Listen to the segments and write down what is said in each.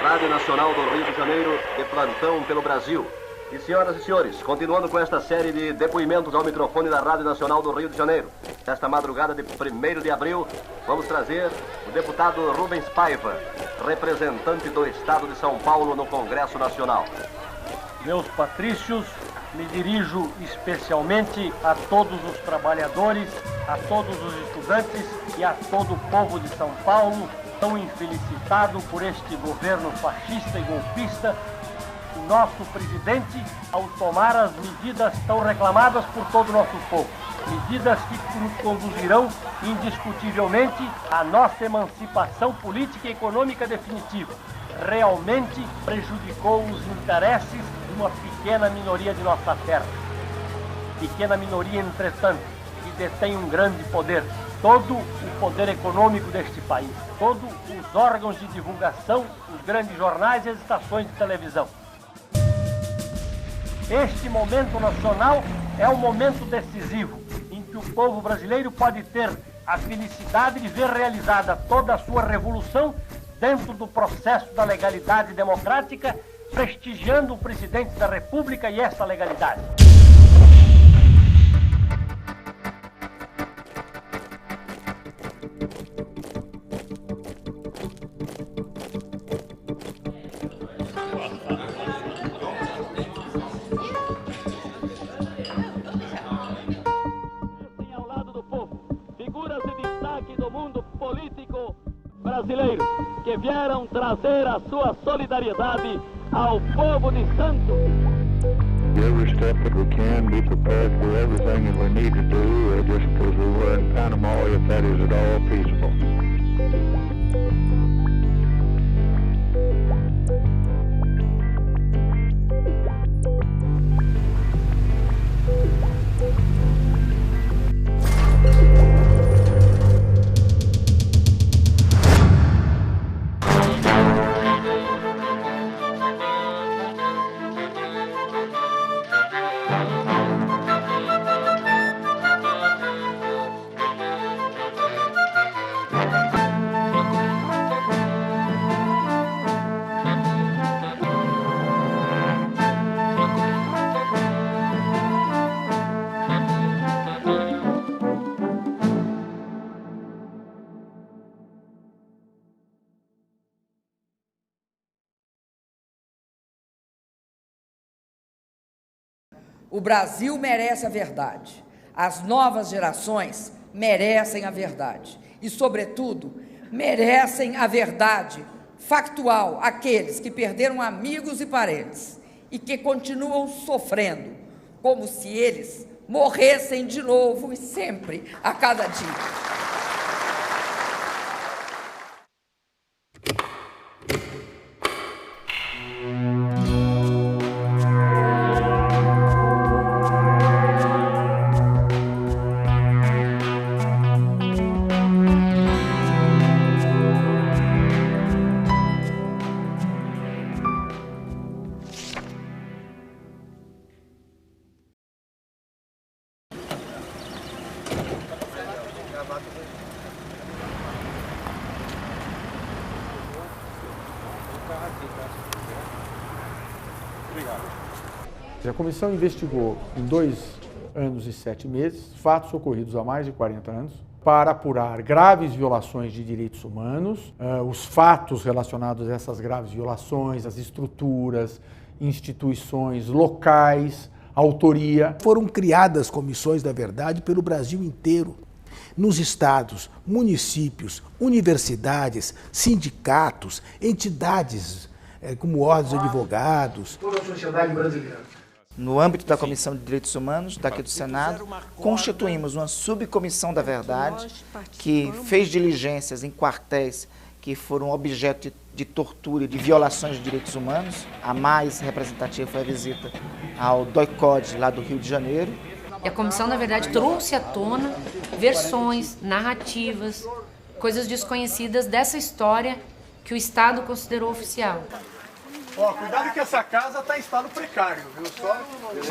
Rádio Nacional do Rio de Janeiro, de plantão pelo Brasil. E senhoras e senhores, continuando com esta série de depoimentos ao microfone da Rádio Nacional do Rio de Janeiro, nesta madrugada de 1º de abril, vamos trazer o deputado Rubens Paiva, representante do Estado de São Paulo no Congresso Nacional. Meus patrícios, me dirijo especialmente a todos os trabalhadores, a todos os estudantes e a todo o povo de São Paulo, tão infelicitado por este governo fascista e golpista. O nosso presidente, ao tomar as medidas tão reclamadas por todo o nosso povo, medidas que nos conduzirão indiscutivelmente à nossa emancipação política e econômica definitiva, realmente prejudicou os interesses de uma pequena minoria de nossa terra. Pequena minoria, entretanto, que detém um grande poder, todo o poder econômico deste país, todos os órgãos de divulgação, os grandes jornais e as estações de televisão. Este momento nacional é um momento decisivo, em que o povo brasileiro pode ter a felicidade de ver realizada toda a sua revolução dentro do processo da legalidade democrática, prestigiando o presidente da República e essa legalidade. Brasileiros que vieram trazer a sua solidariedade ao povo de Santos. Every step that we can, be prepared for everything that we need to do, just because we were in Panama, if that is at all feasible. O Brasil merece a verdade. As novas gerações merecem a verdade. E, sobretudo, merecem a verdade factual aqueles que perderam amigos e parentes e que continuam sofrendo, como se eles morressem de novo e sempre, a cada dia. A comissão investigou em 2 anos e 7 meses fatos ocorridos há mais de 40 anos para apurar graves violações de direitos humanos, os fatos relacionados a essas graves violações, as estruturas, instituições locais, autoria. Foram criadas comissões da verdade pelo Brasil inteiro, nos estados, municípios, universidades, sindicatos, entidades como ordens de advogados. Toda a sociedade brasileira. No âmbito da Comissão de Direitos Humanos, daqui do Senado, constituímos uma subcomissão da verdade que fez diligências em quartéis que foram objeto de tortura e de violações de direitos humanos. A mais representativa foi a visita ao DOI-CODE, lá do Rio de Janeiro. E a comissão, na verdade, trouxe à tona versões, narrativas, coisas desconhecidas dessa história que o Estado considerou oficial. Ó, cuidado que essa casa está em estado precário, viu só?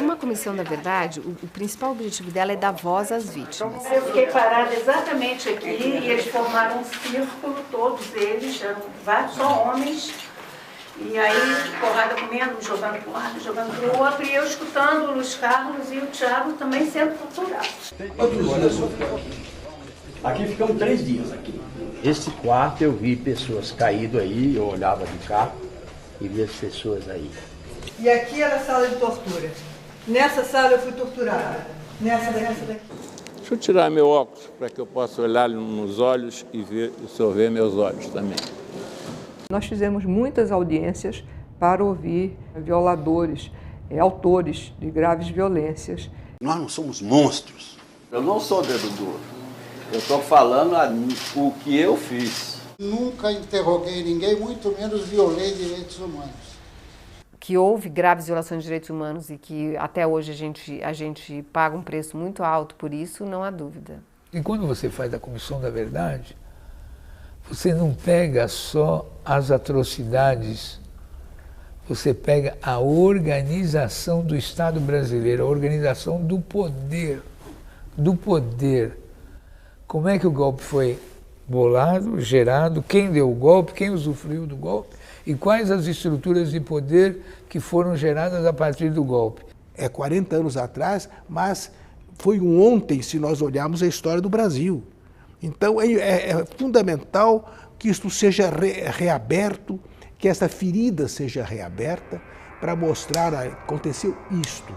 Uma comissão da verdade, o principal objetivo dela é dar voz às vítimas. Eu fiquei parada exatamente aqui e eles formaram um círculo, todos eles, eram vários, só homens, E aí, porrada comendo, jogando para um lado, jogando para o outro, e eu escutando o Luiz Carlos e o Thiago também sendo torturados. Aqui ficamos 3 dias aqui. Esse quarto eu vi pessoas caídas aí, eu olhava de cá e via as pessoas aí. E aqui era a sala de tortura. Nessa sala eu fui torturada. Nessa daqui. Deixa eu tirar meu óculos para que eu possa olhar nos olhos e ver, o senhor ver meus olhos também. Nós fizemos muitas audiências para ouvir violadores, autores de graves violências. Nós não somos monstros. Eu não sou dedo duro. Eu estou falando o que eu fiz. Nunca interroguei ninguém, muito menos violei direitos humanos. Que houve graves violações de direitos humanos e que até hoje a gente paga um preço muito alto por isso, não há dúvida. E quando você faz a Comissão da Verdade, você não pega só as atrocidades, você pega a organização do Estado brasileiro, a organização do poder. Como é que o golpe foi bolado, gerado, quem deu o golpe, quem usufruiu do golpe e quais as estruturas de poder que foram geradas a partir do golpe. É 40 anos atrás, mas foi um ontem se nós olharmos a história do Brasil. Então é fundamental que isto seja reaberto, que essa ferida seja reaberta para mostrar que aconteceu isto.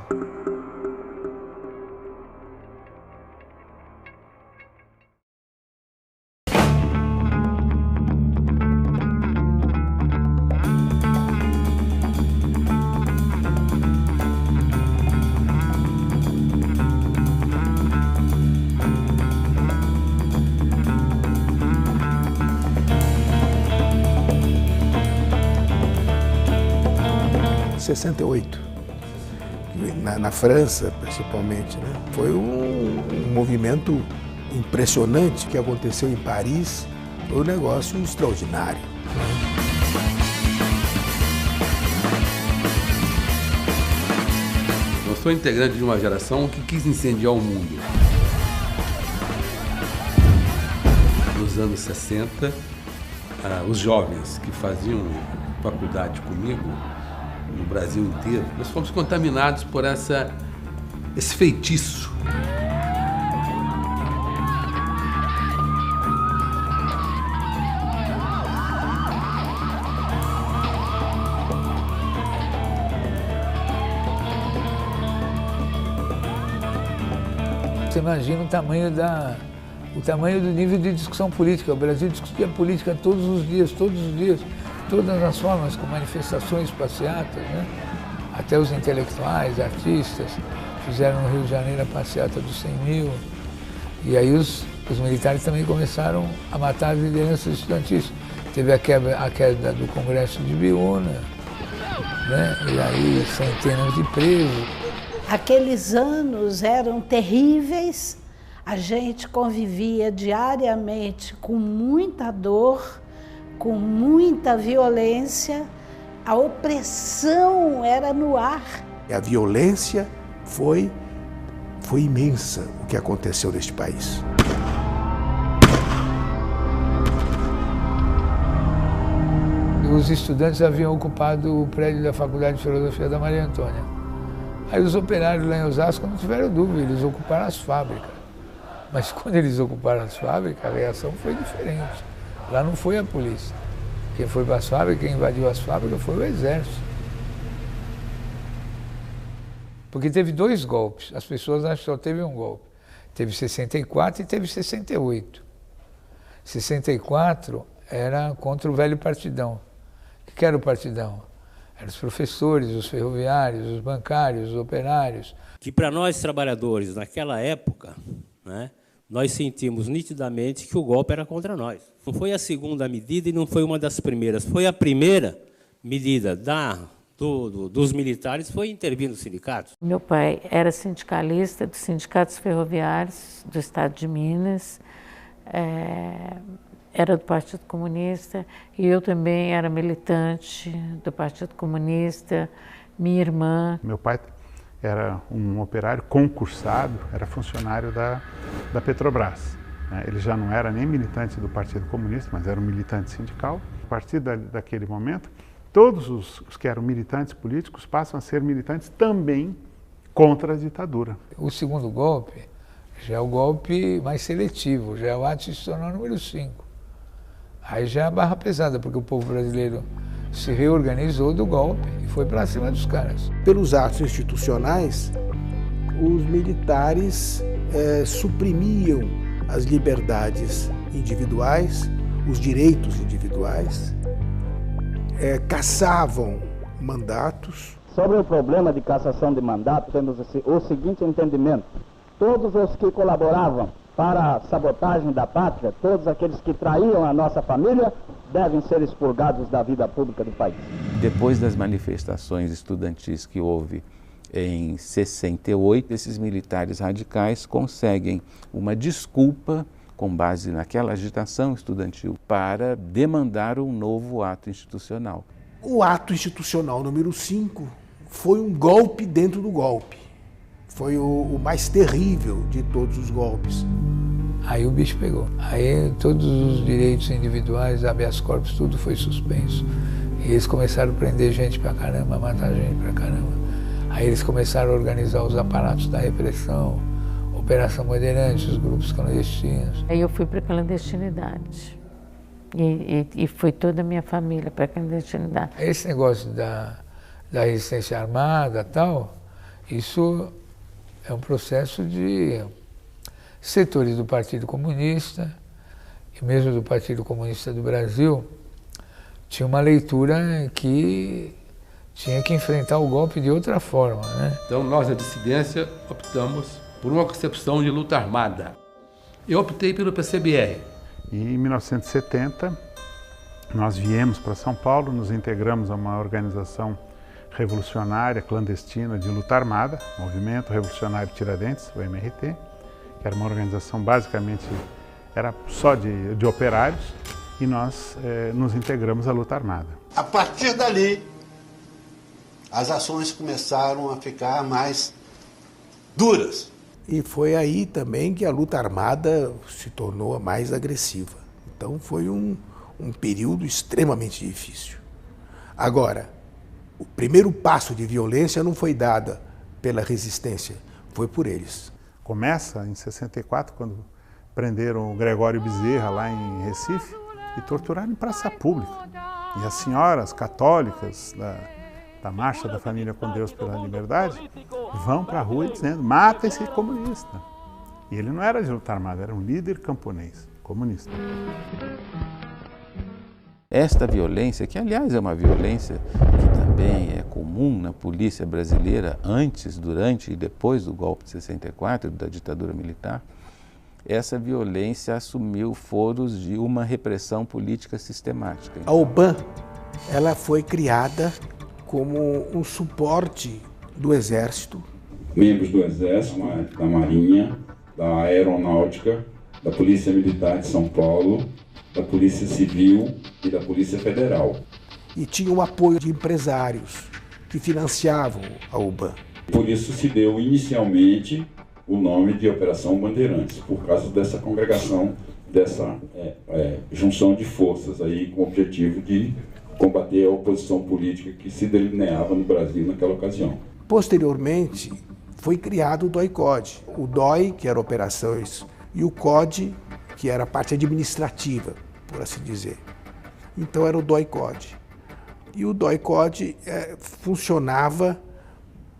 Na França, principalmente, né? Foi um movimento impressionante que aconteceu em Paris, foi um negócio extraordinário. Eu sou integrante de uma geração que quis incendiar o mundo. Nos anos 60, os jovens que faziam faculdade comigo, no Brasil inteiro, nós fomos contaminados por esse feitiço. Você imagina o tamanho do nível de discussão política. O Brasil discutia política todos os dias, todas as formas, com manifestações, passeatas, né? Até os intelectuais, artistas, fizeram no Rio de Janeiro a passeata dos 100 mil. E aí os militares também começaram a matar as lideranças estudantis. Teve a queda do Congresso de Biúna, né? E aí centenas de presos. Aqueles anos eram terríveis, a gente convivia diariamente com muita dor, com muita violência, a opressão era no ar. E a violência foi imensa o que aconteceu neste país. Os estudantes haviam ocupado o prédio da Faculdade de Filosofia da Maria Antônia. Aí os operários lá em Osasco não tiveram dúvida, eles ocuparam as fábricas. Mas quando eles ocuparam as fábricas, a reação foi diferente. Lá não foi a polícia. Quem foi para as fábricas, quem invadiu as fábricas foi o exército. Porque teve 2 golpes. As pessoas acham que só teve um golpe. Teve 64 e teve 68. 64 era contra o velho partidão. O que era o partidão? Eram os professores, os ferroviários, os bancários, os operários. Que para nós trabalhadores naquela época, né, nós sentimos nitidamente que o golpe era contra nós. Não foi a segunda medida e não foi uma das primeiras. Foi a primeira medida dos militares, foi intervir nos sindicatos. Meu pai era sindicalista dos sindicatos ferroviários do estado de Minas, era do Partido Comunista, e eu também era militante do Partido Comunista, minha irmã. Meu pai era um operário concursado, era funcionário da Petrobras. Ele já não era nem militante do Partido Comunista, mas era um militante sindical. A partir daquele momento, todos os que eram militantes políticos passam a ser militantes também contra a ditadura. O segundo golpe já é o golpe mais seletivo, já é o ato institucional número 5. Aí já é a barra pesada, porque o povo brasileiro se reorganizou do golpe e foi para cima dos caras. Pelos atos institucionais, os militares suprimiam as liberdades individuais, os direitos individuais, cassavam mandatos. Sobre o problema de cassação de mandato, temos o seguinte entendimento: todos os que colaboravam para a sabotagem da pátria, todos aqueles que traíam a nossa família, devem ser expurgados da vida pública do país. Depois das manifestações estudantis que houve em 68, esses militares radicais conseguem uma desculpa com base naquela agitação estudantil para demandar um novo ato institucional. O ato institucional número 5 foi um golpe dentro do golpe. Foi o mais terrível de todos os golpes. Aí o bicho pegou. Aí todos os direitos individuais, habeas corpus, tudo foi suspenso. E eles começaram a prender gente pra caramba, matar gente pra caramba. Aí eles começaram a organizar os aparatos da repressão, Operação Bandeirante, os grupos clandestinos. Aí eu fui para a clandestinidade. E foi toda a minha família para a clandestinidade. Esse negócio da resistência armada e tal, isso é um processo de setores do Partido Comunista e mesmo do Partido Comunista do Brasil, tinha uma leitura que tinha que enfrentar o golpe de outra forma, né? Então nós, a dissidência, optamos por uma concepção de luta armada. Eu optei pelo PCBR. E em 1970, nós viemos para São Paulo, nos integramos a uma organização revolucionária, clandestina, de luta armada, Movimento Revolucionário Tiradentes, o MRT, que era uma organização basicamente, era só de operários, e nós nos integramos à luta armada. A partir dali, as ações começaram a ficar mais duras. E foi aí também que a luta armada se tornou a mais agressiva. Então foi um período extremamente difícil. Agora, o primeiro passo de violência não foi dado pela resistência, foi por eles. Começa em 64, quando prenderam o Gregório Bezerra lá em Recife e torturaram em praça pública. E as senhoras católicas da Marcha da Família com Deus pela Liberdade vão para a rua dizendo: mata esse comunista. E ele não era de luta armada, era um líder camponês, comunista. Esta violência, que aliás é uma violência que também é comum na polícia brasileira antes, durante e depois do golpe de 64, da ditadura militar, essa violência assumiu foros de uma repressão política sistemática. A OBAN, ela foi criada como um suporte do Exército. Membros do Exército, da Marinha, da Aeronáutica, da Polícia Militar de São Paulo, da Polícia Civil e da Polícia Federal. E tinha o apoio de empresários que financiavam a UBAN. Por isso se deu inicialmente o nome de Operação Bandeirantes, por causa dessa congregação, dessa junção de forças aí com o objetivo de combater a oposição política que se delineava no Brasil naquela ocasião. Posteriormente, foi criado o DOI-CODE. O DOI, que era operações, e o CODE, que era a parte administrativa, por assim dizer. Então era o DOI-CODE. E o DOI-CODE funcionava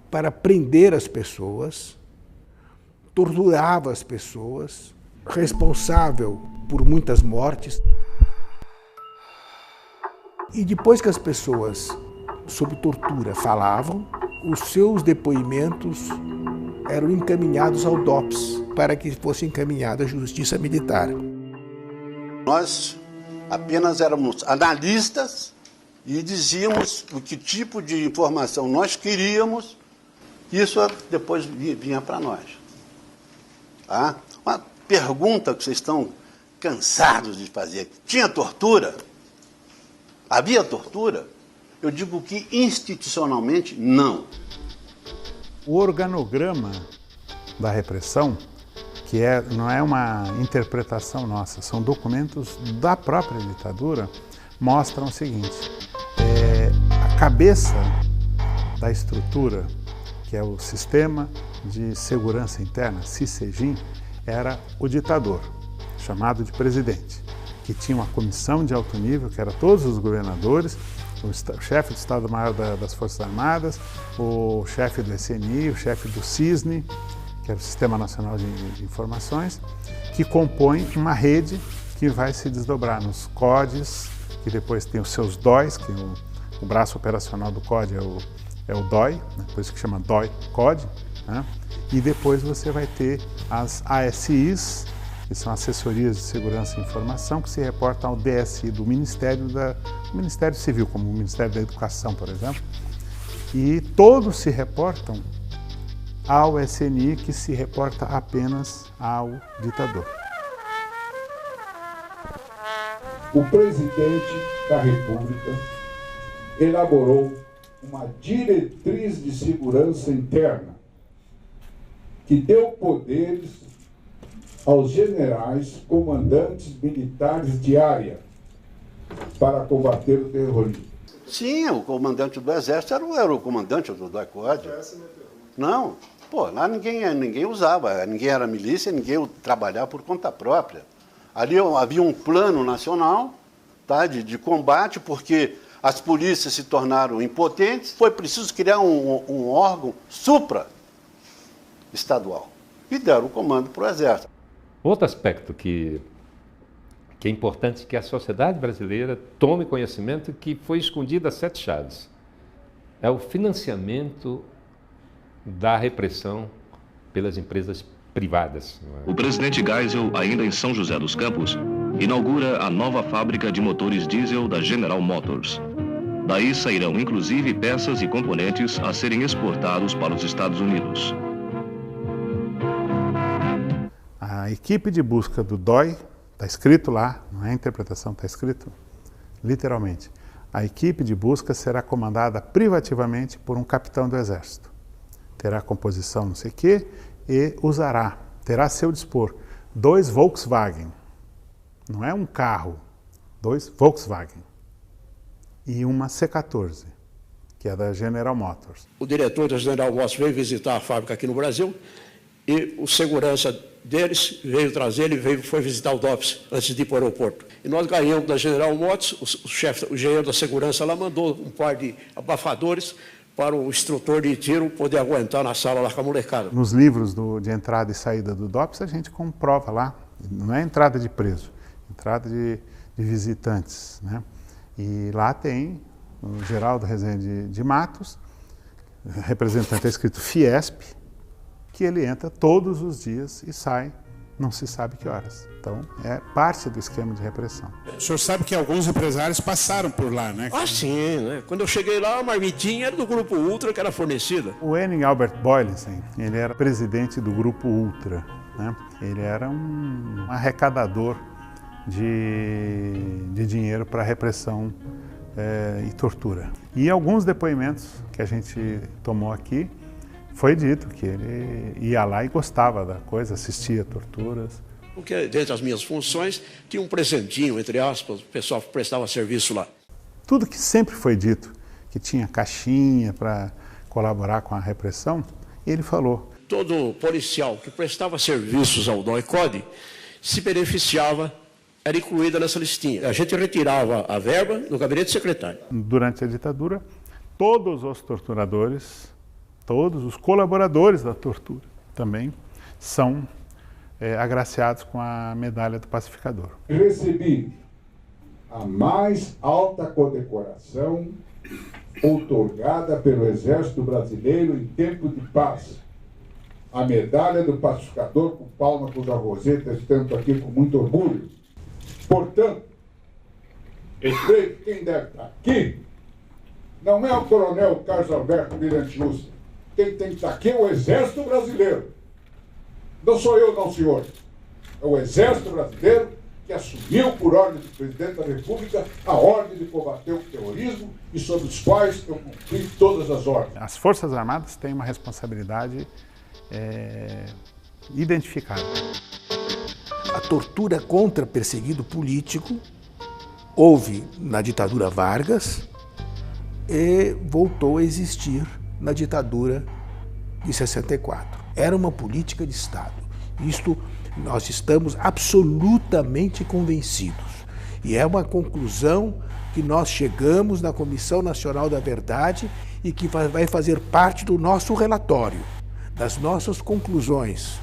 para prender as pessoas, torturava as pessoas, responsável por muitas mortes. E depois que as pessoas, sob tortura, falavam, os seus depoimentos eram encaminhados ao DOPS para que fosse encaminhada à Justiça Militar. Nós apenas éramos analistas e dizíamos o que tipo de informação nós queríamos, isso depois vinha para nós. Tá? Uma pergunta que vocês estão cansados de fazer: tinha tortura? Havia tortura? Eu digo que institucionalmente não. O organograma da repressão, que não é uma interpretação nossa, são documentos da própria ditadura, mostram o seguinte: cabeça da estrutura, que é o Sistema de Segurança Interna, SISEGIN, era o ditador, chamado de presidente, que tinha uma comissão de alto nível, que era todos os governadores, o chefe do Estado-Maior das Forças Armadas, o chefe do SNI, o chefe do CISNE, que era o Sistema Nacional de Informações, que compõe uma rede que vai se desdobrar nos CODES, que depois tem os seus DOIs, que o braço operacional do CODE é o DOI, né? Por isso que chama DOI-CODE, né? E depois você vai ter as ASIs, que são Assessorias de Segurança e Informação, que se reportam ao DSI do Ministério Civil, como o Ministério da Educação, por exemplo, e todos se reportam ao SNI, que se reporta apenas ao ditador. O presidente da República elaborou uma diretriz de segurança interna que deu poderes aos generais, comandantes militares de área para combater o terrorismo. Sim, o comandante do Exército era o comandante do DOI-CODE. Não, pô, lá ninguém usava, ninguém era milícia, ninguém trabalhava por conta própria. Ali havia um plano nacional, tá, de combate, porque as polícias se tornaram impotentes, foi preciso criar um órgão supra-estadual e deram o comando para o Exército. Outro aspecto que é importante que a sociedade brasileira tome conhecimento que foi escondido a sete chaves. É o financiamento da repressão pelas empresas privadas. O presidente Geisel, ainda em São José dos Campos, inaugura a nova fábrica de motores diesel da General Motors. Daí sairão inclusive peças e componentes a serem exportados para os Estados Unidos. A equipe de busca do DOI, está escrito lá, não é interpretação, está escrito literalmente. A equipe de busca será comandada privativamente por um capitão do Exército. Terá composição não sei o quê e terá a seu dispor 2 Volkswagen. Não é um carro, 2 Volkswagen. E uma C-14, que é da General Motors. O diretor da General Motors veio visitar a fábrica aqui no Brasil e o segurança deles veio trazer, foi visitar o DOPS antes de ir para o aeroporto. E nós ganhamos da General Motors, o engenheiro da segurança lá mandou um par de abafadores para o instrutor de tiro poder aguentar na sala lá com a molecada. Nos livros de entrada e saída do DOPS a gente comprova lá, não é entrada de preso, entrada de visitantes, né? E lá tem o Geraldo Rezende de Matos, representante, é escrito Fiesp, que ele entra todos os dias e sai, não se sabe que horas. Então, é parte do esquema de repressão. O senhor sabe que alguns empresários passaram por lá, né? Ah, sim, né? Quando eu cheguei lá, a marmitinha era do Grupo Ultra que era fornecida. O Henning Albert Boylensen, ele era presidente do Grupo Ultra, né? Ele era um arrecadador de dinheiro para repressão e tortura. E alguns depoimentos que a gente tomou aqui, foi dito que ele ia lá e gostava da coisa, assistia a torturas. Porque, dentre as minhas funções, tinha um presentinho, entre aspas, o pessoal prestava serviço lá. Tudo que sempre foi dito, que tinha caixinha para colaborar com a repressão, ele falou. Todo policial que prestava serviços ao DOI-CODE se beneficiava, era incluída nessa listinha. A gente retirava a verba no gabinete secretário. Durante a ditadura, todos os torturadores, todos os colaboradores da tortura também são agraciados com a medalha do pacificador. Recebi a mais alta condecoração outorgada pelo Exército Brasileiro em tempo de paz. A medalha do pacificador com palma com a roseta, estando aqui com muito orgulho. Portanto, eu creio que quem deve estar aqui não é o coronel Carlos Alberto Mirante-Justa. Quem tem que estar aqui é o Exército Brasileiro. Não sou eu, não, senhor. É o Exército Brasileiro que assumiu, por ordem do Presidente da República, a ordem de combater o terrorismo e sobre os quais eu cumpri todas as ordens. As Forças Armadas têm uma responsabilidade identificada. A tortura contra perseguido político houve na ditadura Vargas, voltou a existir na ditadura de 64. Era uma política de Estado. Isto nós estamos absolutamente convencidos. E é uma conclusão que nós chegamos na Comissão Nacional da Verdade e que vai fazer parte do nosso relatório, das nossas conclusões.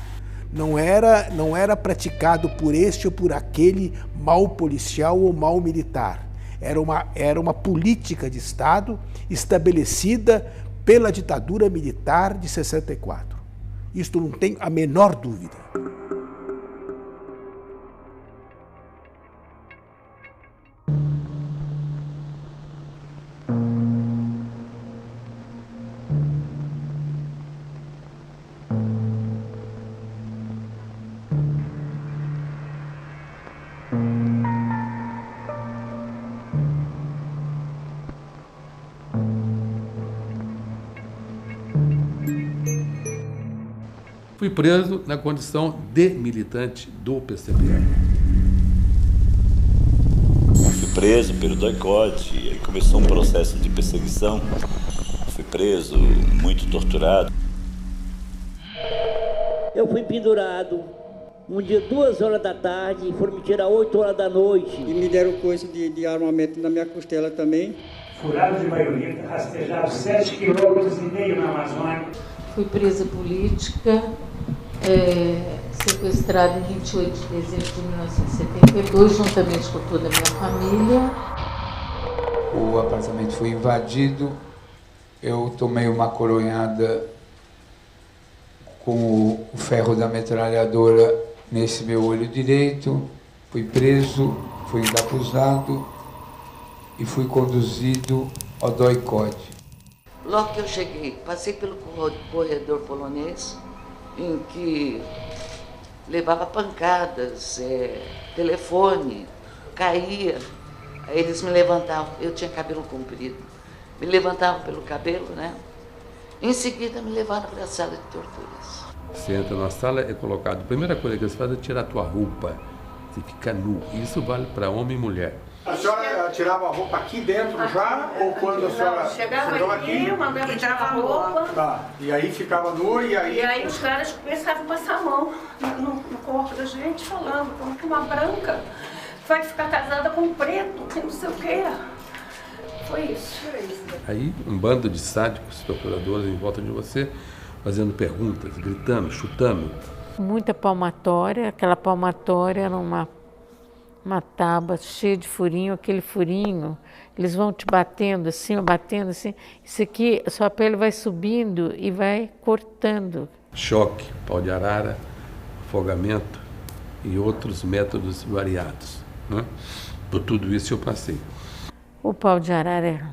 Não era praticado por este ou por aquele mal policial ou mal militar. Era uma política de Estado estabelecida pela ditadura militar de 64. Isto não tem a menor dúvida. Fui preso na condição de militante do PCB. Fui preso pelo DOI-CODE, e aí começou um processo de perseguição. Fui preso, muito torturado. Eu fui pendurado um dia 2 horas da tarde, foram me tirar 8 horas da noite. E me deram coisa de armamento na minha costela também. Furado de baioneta, rastejado 7,5 km na Amazônia. Fui presa política, sequestrada em 28 de dezembro de 1972, juntamente com toda a minha família. O apartamento foi invadido, eu tomei uma coronhada com o ferro da metralhadora nesse meu olho direito, fui preso, fui encapuzado e fui conduzido ao DOI-CODE. Logo que eu cheguei, passei pelo corredor polonês, em que levava pancadas, telefone, caía. Aí eles me levantavam, eu tinha cabelo comprido, me levantavam pelo cabelo, né? Em seguida me levaram para a sala de torturas. Você entra na sala, é colocado, a primeira coisa que eles fazem é tirar a tua roupa, você fica nu. Isso vale para homem e mulher. A senhora tirava a roupa aqui dentro já, ou quando a senhora chegava aqui, eu mandava tirar a roupa. Tá, e aí ficava nua e aí... E aí os caras começavam a passar a mão no corpo da gente, falando, como que uma branca vai ficar casada com um preto, que não sei o quê. Foi isso. Aí um bando de sádicos, torturadores em volta de você, fazendo perguntas, gritando, chutando. Muita palmatória, aquela palmatória era uma tábua cheia de furinho, aquele furinho, eles vão te batendo assim, isso aqui, a sua pele vai subindo e vai cortando. Choque, pau de arara, afogamento e outros métodos variados, né? Por tudo isso eu passei. O pau de arara,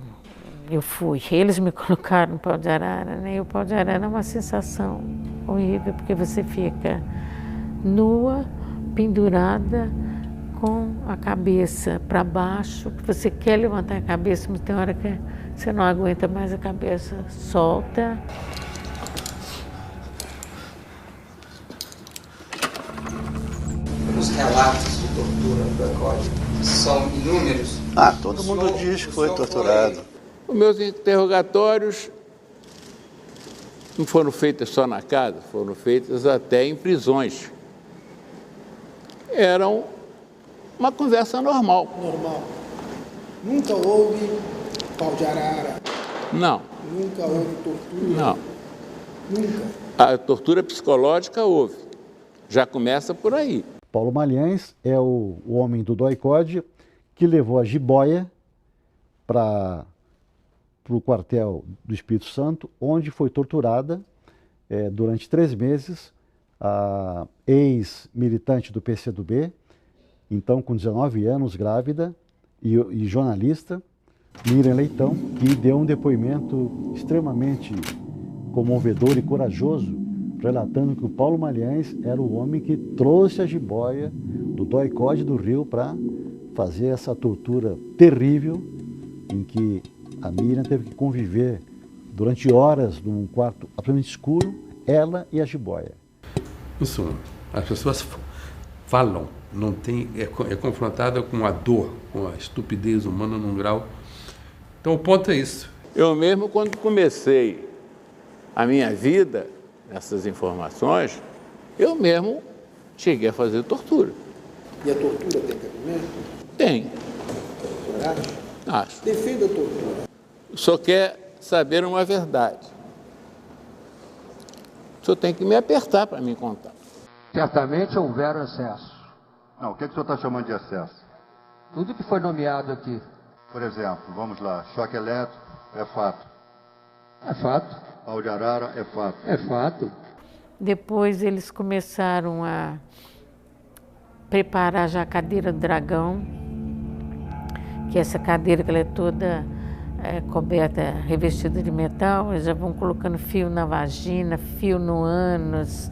eu fui, eles me colocaram no pau de arara, né? E o pau de arara é uma sensação horrível, porque você fica nua, pendurada, com a cabeça para baixo, que você quer levantar a cabeça, mas tem hora que você não aguenta mais, a cabeça solta. Os relatos de tortura do DOI-CODE são inúmeros. Todo mundo diz que foi torturado. Os meus interrogatórios não foram feitos só na casa, foram feitos até em prisões. Eram uma conversa normal. Normal. Nunca houve pau de arara. Não. Nunca houve tortura. Não. Nunca. A tortura psicológica houve. Já começa por aí. Paulo Malhães é o homem do DOI-CODE que levou a jiboia para o quartel do Espírito Santo, onde foi torturada durante 3 meses a ex-militante do PCdoB, então com 19 anos, grávida e jornalista, Miriam Leitão, que deu um depoimento extremamente comovedor e corajoso, relatando que o Paulo Malhães era o homem que trouxe a jiboia do DOI-CODE do Rio para fazer essa tortura terrível, em que a Miriam teve que conviver durante horas num quarto absolutamente escuro, ela e a jiboia. Isso, as pessoas falam, não tem, é confrontada com a dor, com a estupidez humana num grau. Então o ponto é isso, Eu mesmo, quando comecei a minha vida nessas informações, eu mesmo cheguei a fazer tortura. E a tortura tem cabimento? Tem. O senhor acha? Acho. Defenda a tortura. O senhor quer saber uma verdade. O senhor tem que me apertar para me contar. Certamente houveram excessos. Não, o que o senhor está chamando de excesso? Tudo que foi nomeado aqui. Por exemplo, vamos lá, choque elétrico é fato. É fato. Pau de arara é fato. É fato. Depois eles começaram a preparar já a cadeira do dragão, que é essa cadeira que ela é toda coberta, revestida de metal. Eles já vão colocando fio na vagina, fio no ânus,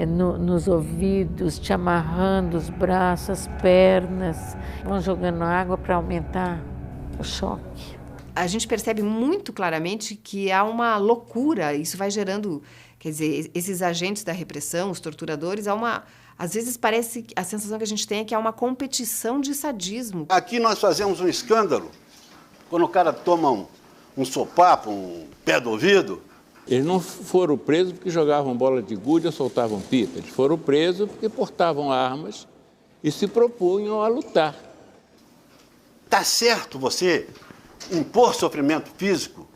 nos ouvidos, te amarrando os braços, as pernas, vão jogando água para aumentar o choque. A gente percebe muito claramente que há uma loucura, isso vai gerando, quer dizer, esses agentes da repressão, os torturadores, às vezes parece, a sensação que a gente tem é que há uma competição de sadismo. Aqui nós fazemos um escândalo, quando o cara toma um sopapo, um pé do ouvido. Eles não foram presos porque jogavam bola de gude ou soltavam pipa. Eles foram presos porque portavam armas e se propunham a lutar. Tá certo você impor sofrimento físico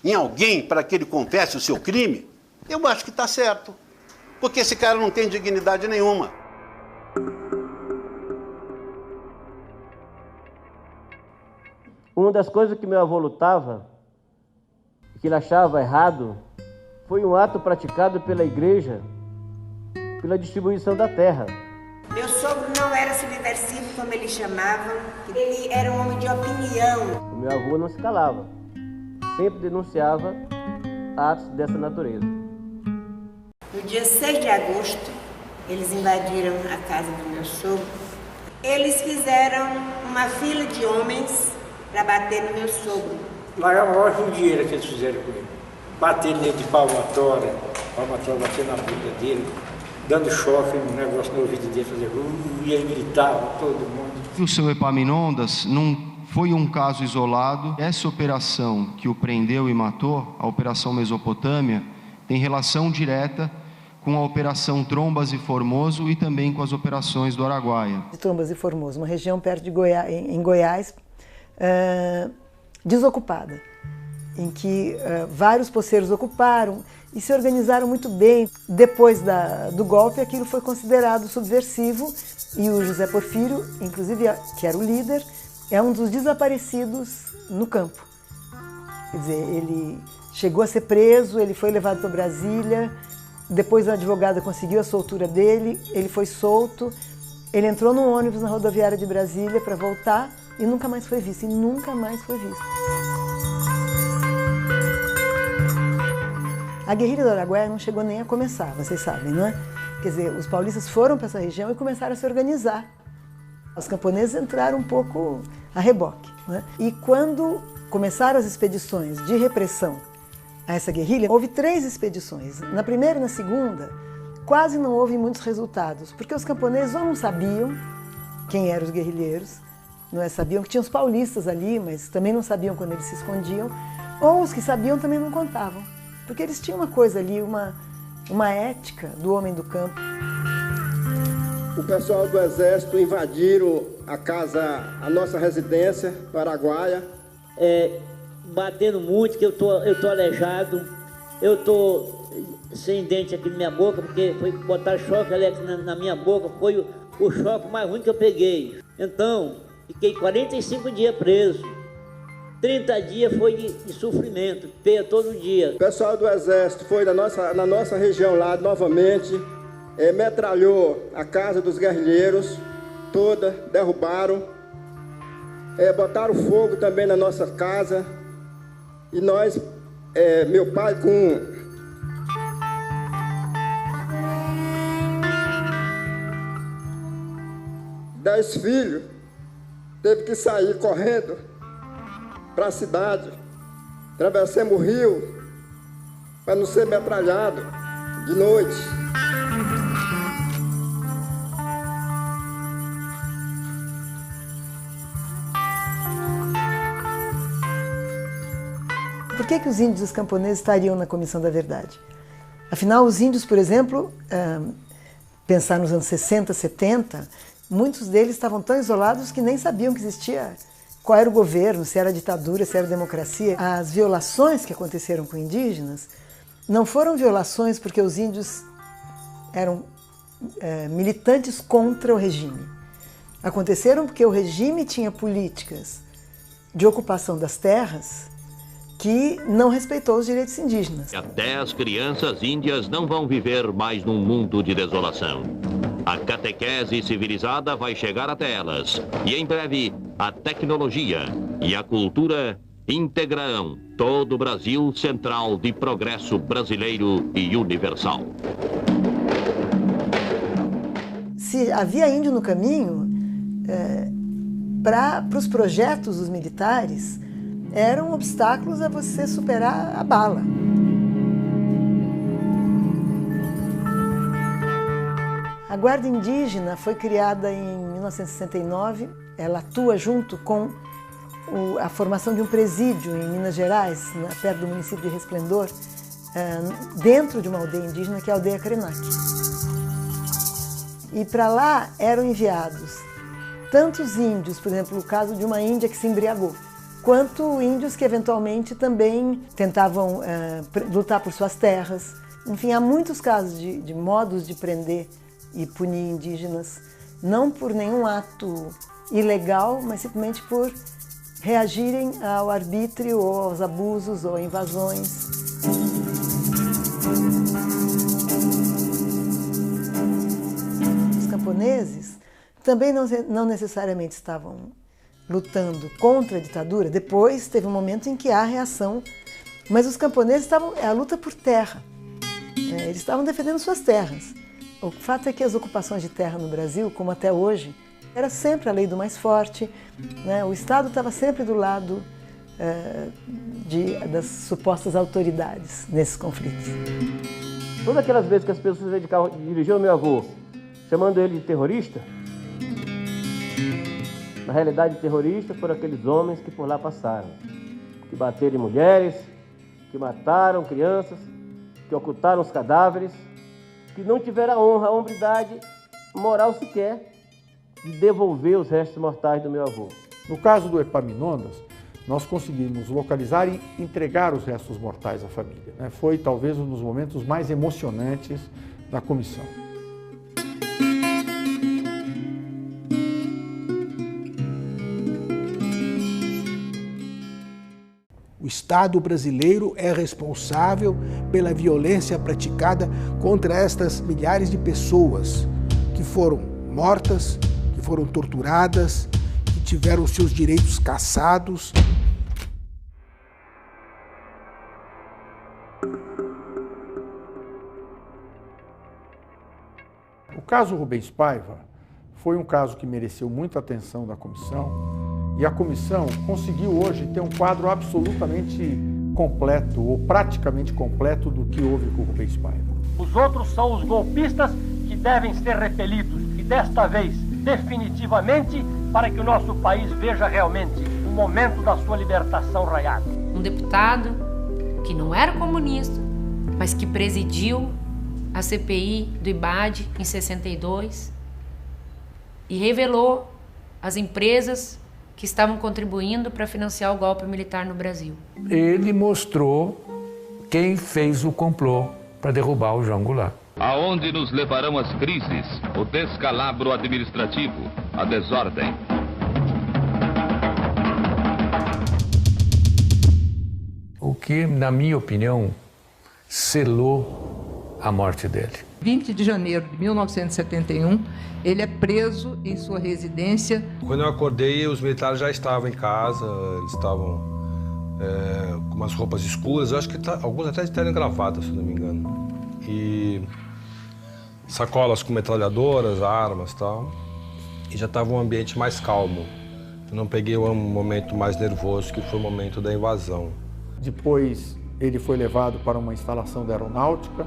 em alguém para que ele confesse o seu crime? Eu acho que está certo, porque esse cara não tem dignidade nenhuma. Uma das coisas que meu avô lutava, que ele achava errado, foi um ato praticado pela igreja, pela distribuição da terra. Meu sogro não era subversivo, como eles chamavam, ele era um homem de opinião. O meu avô não se calava, sempre denunciava atos dessa natureza. No dia 6 de agosto, eles invadiram a casa do meu sogro. Eles fizeram uma fila de homens para bater no meu sogro. Lá uma hora de dinheiro que eles fizeram com ele. Bater nele de palmatória bater na bunda dele, dando choque, um negócio no ouvido dele, fazer e ele gritava, todo mundo. O seu Epaminondas não foi um caso isolado. Essa operação que o prendeu e matou, a Operação Mesopotâmia, tem relação direta com a Operação Trombas e Formoso e também com as operações do Araguaia. Trombas e Formoso, uma região perto de Goiás, em Goiás, desocupada, em que vários poceiros ocuparam e se organizaram muito bem. Depois do golpe, aquilo foi considerado subversivo e o José Porfírio, inclusive, que era o líder, é um dos desaparecidos no campo. Quer dizer, ele chegou a ser preso, ele foi levado para Brasília, depois a advogada conseguiu a soltura dele, ele foi solto, ele entrou num ônibus na rodoviária de Brasília para voltar e nunca mais foi visto, A guerrilha do Araguaia não chegou nem a começar, vocês sabem, não é? Quer dizer, os paulistas foram para essa região e começaram a se organizar. Os camponeses entraram um pouco a reboque, não é? E quando começaram as expedições de repressão a essa guerrilha, houve 3 expedições. Na primeira e na segunda, quase não houve muitos resultados, porque os camponeses ou não sabiam quem eram os guerrilheiros, não é? Sabiam que tinha os paulistas ali, mas também não sabiam quando eles se escondiam, ou os que sabiam também não contavam, porque eles tinham uma coisa ali, uma ética do homem do campo. O pessoal do Exército invadiram a nossa residência, no Araguaia. Batendo muito, que eu tô aleijado, eu tô sem dente aqui na minha boca, porque foi botar choque elétrico na minha boca, foi o choque mais ruim que eu peguei. Então, fiquei 45 dias preso. 30 dias foi de sofrimento, peia todo dia. O pessoal do Exército foi na nossa região lá novamente, metralhou a casa dos guerrilheiros toda, derrubaram, botaram fogo também na nossa casa. E nós, meu pai com 10 filhos, teve que sair correndo para a cidade. Atravessamos o rio para não ser metralhado de noite. Por que os índios e os camponeses estariam na Comissão da Verdade? Afinal, os índios, por exemplo, pensar nos anos 60, 70, muitos deles estavam tão isolados que nem sabiam que existia, qual era o governo, se era ditadura, se era democracia. As violações que aconteceram com indígenas não foram violações porque os índios eram militantes contra o regime. Aconteceram porque o regime tinha políticas de ocupação das terras que não respeitou os direitos indígenas. Até as crianças índias não vão viver mais num mundo de desolação. A catequese civilizada vai chegar até elas. E em breve, a tecnologia e a cultura integrarão todo o Brasil central de progresso brasileiro e universal. Se havia índio no caminho, para os projetos dos militares, eram obstáculos a você superar a bala. A Guarda Indígena foi criada em 1969. Ela atua junto com a formação de um presídio em Minas Gerais, perto do município de Resplendor, dentro de uma aldeia indígena que é a aldeia Krenak. E para lá eram enviados tantos índios, por exemplo, o caso de uma índia que se embriagou, quanto índios que eventualmente também tentavam lutar por suas terras. Enfim, há muitos casos de modos de prender e punir indígenas, não por nenhum ato ilegal, mas simplesmente por reagirem ao arbítrio ou aos abusos ou invasões. Os camponeses também não necessariamente estavam lutando contra a ditadura. Depois teve um momento em que há reação, mas os camponeses é a luta por terra. Eles estavam defendendo suas terras. O fato é que as ocupações de terra no Brasil, como até hoje, era sempre a lei do mais forte, né? O Estado estava sempre do lado das supostas autoridades nesses conflitos. Todas aquelas vezes que as pessoas de carro dirigiam meu avô, chamando ele de terrorista, na realidade, terroristas foram aqueles homens que por lá passaram, que bateram em mulheres, que mataram crianças, que ocultaram os cadáveres, que não tiveram a honra, a hombridade moral sequer de devolver os restos mortais do meu avô. No caso do Epaminondas, nós conseguimos localizar e entregar os restos mortais à família. Foi talvez um dos momentos mais emocionantes da comissão. O Estado brasileiro é responsável pela violência praticada contra estas milhares de pessoas que foram mortas, que foram torturadas, que tiveram seus direitos cassados. O caso Rubens Paiva foi um caso que mereceu muita atenção da comissão. E a comissão conseguiu hoje ter um quadro absolutamente completo, ou praticamente completo, do que houve com o Rubens Paiva. Os outros são os golpistas que devem ser repelidos, e desta vez, definitivamente, para que o nosso país veja realmente o momento da sua libertação raiada. Um deputado que não era comunista, mas que presidiu a CPI do IBAD em 62 e revelou as empresas que estavam contribuindo para financiar o golpe militar no Brasil. Ele mostrou quem fez o complô para derrubar o João Goulart. Aonde nos levarão as crises, o descalabro administrativo, a desordem? O que, na minha opinião, selou a morte dele. 20 de janeiro de 1971, ele é preso em sua residência. Quando eu acordei, os militares já estavam em casa, eles estavam com umas roupas escuras, eu acho que alguns até estavam gravatas, se não me engano. E sacolas com metralhadoras, armas e tal. E já estava um ambiente mais calmo. Eu não peguei um momento mais nervoso, que foi o momento da invasão. Depois ele foi levado para uma instalação da aeronáutica,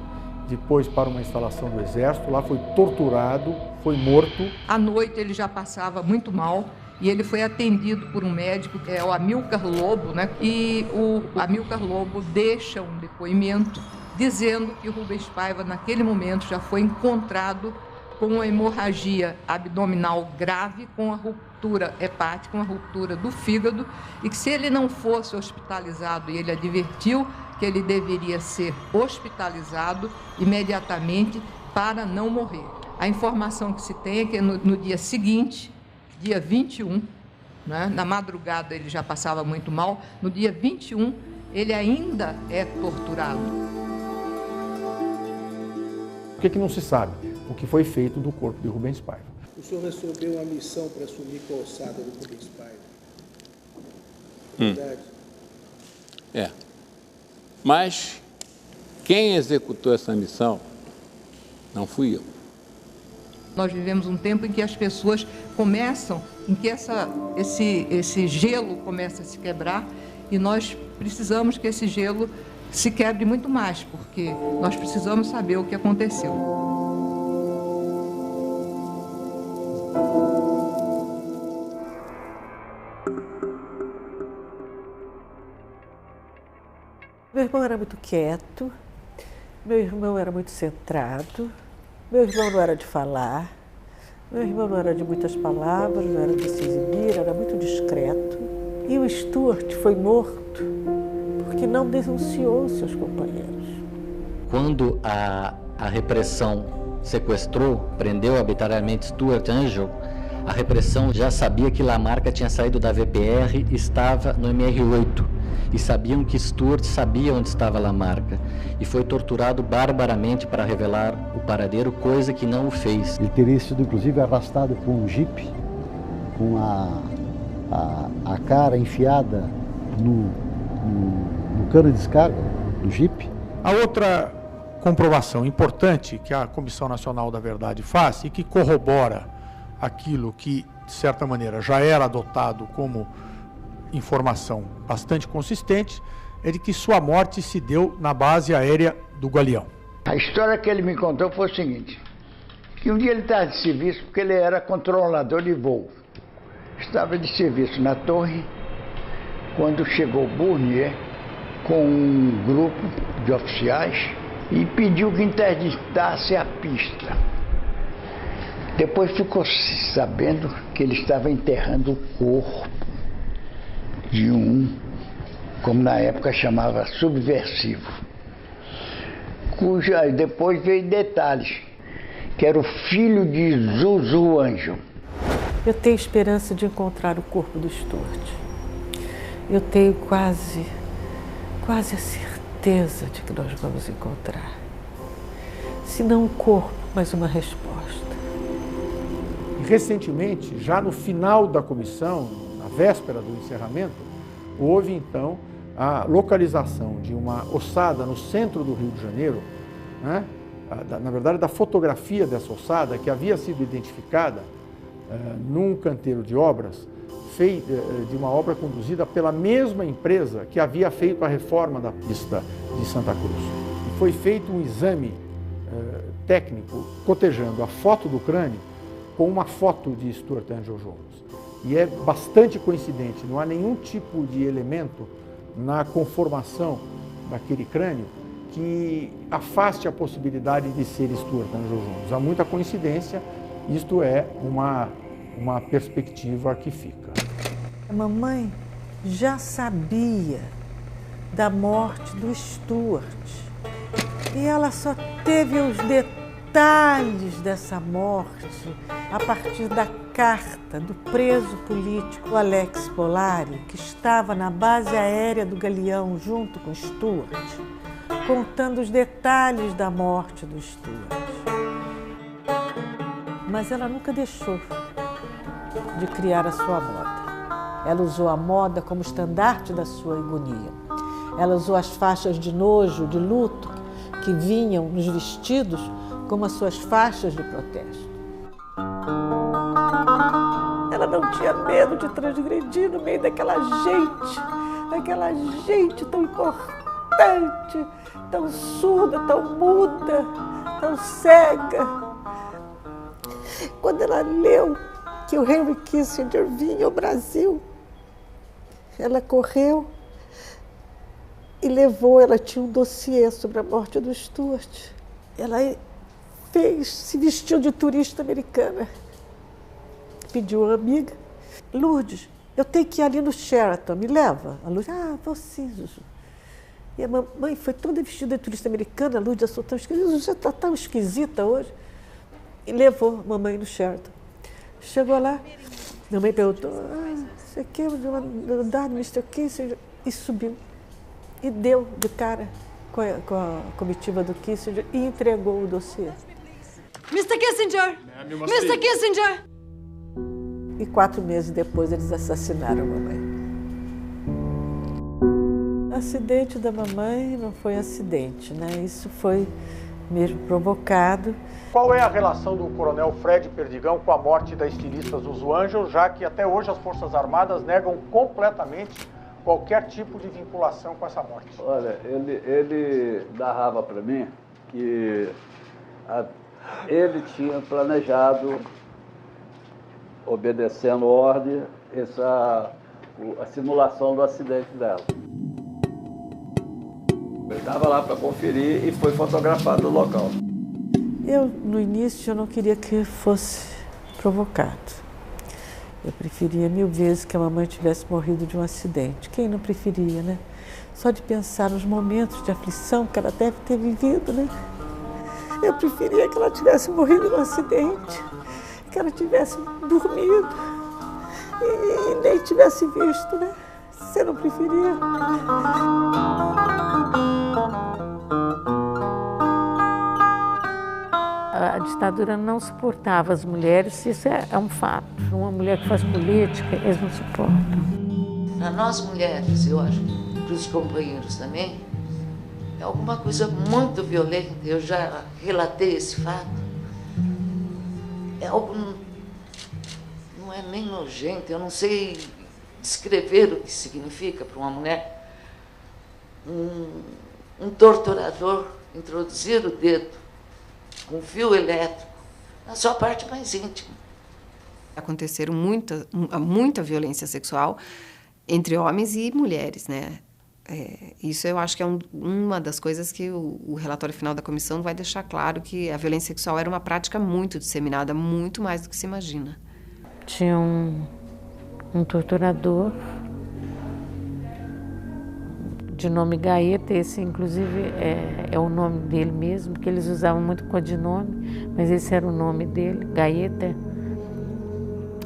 depois para uma instalação do Exército, lá foi torturado, foi morto. À noite ele já passava muito mal e ele foi atendido por um médico, que é o Amilcar Lobo, né? E o Amilcar Lobo deixa um depoimento dizendo que o Rubens Paiva, naquele momento, já foi encontrado com uma hemorragia abdominal grave, com a ruptura hepática, uma ruptura do fígado, e que se ele não fosse hospitalizado, e ele advertiu que ele deveria ser hospitalizado imediatamente para não morrer. A informação que se tem é que no dia seguinte, dia 21, né, na madrugada ele já passava muito mal, no dia 21 ele ainda é torturado. O que não se sabe? O que foi feito do corpo de Rubens Paiva. O senhor recebeu uma missão para assumir com a ossada do Rubens Paiva. Verdade? É. Mas quem executou essa missão não fui eu. Nós vivemos um tempo em que as pessoas começam, em que esse gelo começa a se quebrar, e nós precisamos que esse gelo se quebre muito mais, porque nós precisamos saber o que aconteceu. Meu irmão era muito quieto, meu irmão era muito centrado, meu irmão não era de falar, meu irmão não era de muitas palavras, não era de se exibir, era muito discreto. E o Stuart foi morto porque não denunciou seus companheiros. Quando a repressão sequestrou, prendeu arbitrariamente Stuart Angel, a repressão já sabia que Lamarca tinha saído da VPR e estava no MR8. E sabiam que Stuart sabia onde estava Lamarca. E foi torturado barbaramente para revelar o paradeiro, coisa que não o fez. Ele teria sido, inclusive, arrastado por um jipe, com a cara enfiada no cano de descarga do jipe. A outra comprovação importante que a Comissão Nacional da Verdade faz e que corrobora aquilo que, de certa maneira, já era adotado como informação bastante consistente, é de que sua morte se deu na base aérea do Galeão. A história que ele me contou foi o seguinte, que um dia ele estava de serviço, porque ele era controlador de voo. Estava de serviço na torre, quando chegou Bournier com um grupo de oficiais e pediu que interditasse a pista. Depois ficou sabendo que ele estava enterrando o corpo de um, como na época chamava, subversivo, cuja depois veio detalhes, que era o filho de Zuzu Angel. Eu tenho esperança de encontrar o corpo do Stuart. Eu tenho quase a certeza de que nós vamos encontrar. Se não um corpo, mas uma resposta. E recentemente, já no final da comissão, na véspera do encerramento, houve então a localização de uma ossada no centro do Rio de Janeiro, né? Na verdade, da fotografia dessa ossada, que havia sido identificada num canteiro de obras, de uma obra conduzida pela mesma empresa que havia feito a reforma da pista de Santa Cruz. E foi feito um exame técnico cotejando a foto do crânio com uma foto de Stuart Angel Jones. E é bastante coincidente, não há nenhum tipo de elemento na conformação daquele crânio que afaste a possibilidade de ser Stuart Angel Jones. Há muita coincidência, isto é uma perspectiva que fica. A mamãe já sabia da morte do Stuart e ela só teve os detalhes dessa morte a partir da carta do preso político Alex Polari, que estava na base aérea do Galeão junto com Stuart, contando os detalhes da morte do Stuart. Mas ela nunca deixou de criar a sua moda. Ela usou a moda como estandarte da sua agonia. Ela usou as faixas de nojo, de luto, que vinham nos vestidos como as suas faixas de protesto. Ela não tinha medo de transgredir no meio daquela gente tão importante, tão surda, tão muda, tão cega. Quando ela leu que o Henry Kissinger vinha ao Brasil. Ela correu e levou, ela tinha um dossiê sobre a morte do Stuart. Ela se vestiu de turista americana. Pediu uma amiga, Lourdes, eu tenho que ir ali no Sheraton, me leva? A Lourdes, você, Zuzu. E a mamãe foi toda vestida de turista americana, a Lourdes achou tão esquisita, Zuzu está tão esquisita hoje. E levou a mamãe no Sheraton. Chegou lá, minha mãe perguntou, você quer andar no Mr. Kissinger? E subiu. E deu de cara com a comitiva do Kissinger e entregou o dossiê. Mr. Kissinger! Mr. Kissinger! E 4 meses depois eles assassinaram a mamãe. O acidente da mamãe não foi acidente, né? Isso foi mesmo provocado. Qual é a relação do coronel Fred Perdigão com a morte da estilista Zuzu Angel, já que até hoje as Forças Armadas negam completamente qualquer tipo de vinculação com essa morte? Olha, ele narrava para mim que ele tinha planejado, obedecendo ordem, a simulação do acidente dela. Ele estava lá para conferir e foi fotografado no local. Eu, no início, eu não queria que fosse provocado. Eu preferia 1000 vezes que a mamãe tivesse morrido de um acidente. Quem não preferia, né? Só de pensar nos momentos de aflição que ela deve ter vivido, né? Eu preferia que ela tivesse morrido num acidente, que ela tivesse dormido e nem tivesse visto, né? Você não preferia? A ditadura não suportava as mulheres, isso é um fato. Uma mulher que faz política, eles não suportam. Para nós mulheres, eu acho, para os companheiros também, é alguma coisa muito violenta. Eu já relatei esse fato. É algo, não é nem nojento, eu não sei descrever o que significa para uma mulher. Um torturador introduzir o dedo com fio elétrico na sua parte mais íntima. Aconteceram muita violência sexual entre homens e mulheres, né? Isso eu acho que é uma das coisas que o relatório final da comissão vai deixar claro, que a violência sexual era uma prática muito disseminada, muito mais do que se imagina. Tinha um torturador de nome Gaeta, esse inclusive é o nome dele mesmo, que eles usavam muito codinome, mas esse era o nome dele, Gaeta,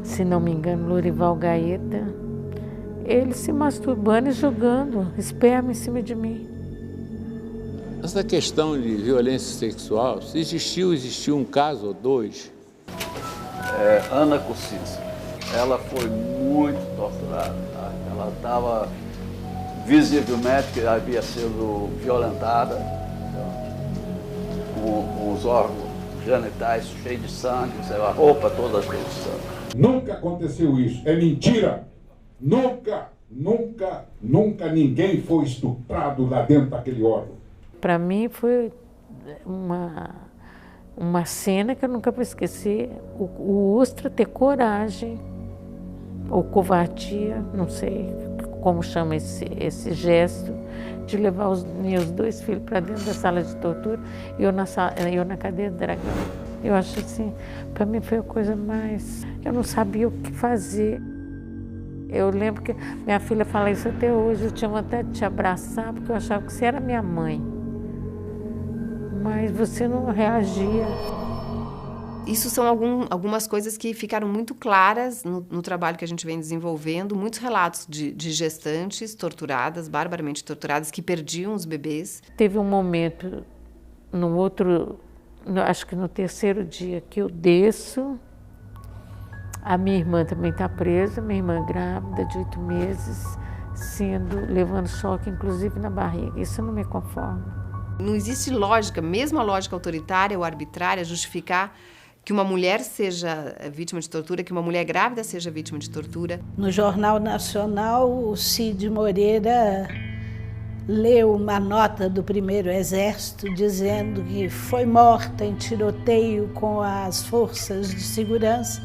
se não me engano, Lorival Gaeta. Ele se masturbando e jogando esperma em cima de mim. Essa questão de violência sexual, se existiu um caso ou dois. Ana Cossisa, ela foi muito torturada, tá? Ela estava visivelmente que havia sido violentada, com os órgãos genitais cheios de sangue, a roupa toda cheia de sangue. Nunca aconteceu isso, é mentira. Nunca ninguém foi estuprado lá dentro daquele órgão. Para mim foi uma cena que eu nunca vou esquecer. O Ustra ter coragem, ou covardia, não sei como chama esse gesto, de levar os meus 2 filhos para dentro da sala de tortura e eu na cadeia de dragão. Eu acho assim, para mim foi a coisa mais... Eu não sabia o que fazer. Eu lembro que minha filha fala isso até hoje, eu tinha vontade de te abraçar porque eu achava que você era minha mãe. Mas você não reagia. Isso são algumas coisas que ficaram muito claras no trabalho que a gente vem desenvolvendo, muitos relatos de gestantes torturadas, barbaramente torturadas, que perdiam os bebês. Teve um momento, acho que no 3º dia, que eu desço, a minha irmã também está presa, minha irmã grávida de 8 meses, levando choque, inclusive na barriga. Isso não me conforma. Não existe lógica, mesmo a lógica autoritária ou arbitrária, justificar que uma mulher seja vítima de tortura, que uma mulher grávida seja vítima de tortura. No Jornal Nacional, o Cid Moreira leu uma nota do 1º Exército dizendo que foi morta em tiroteio com as forças de segurança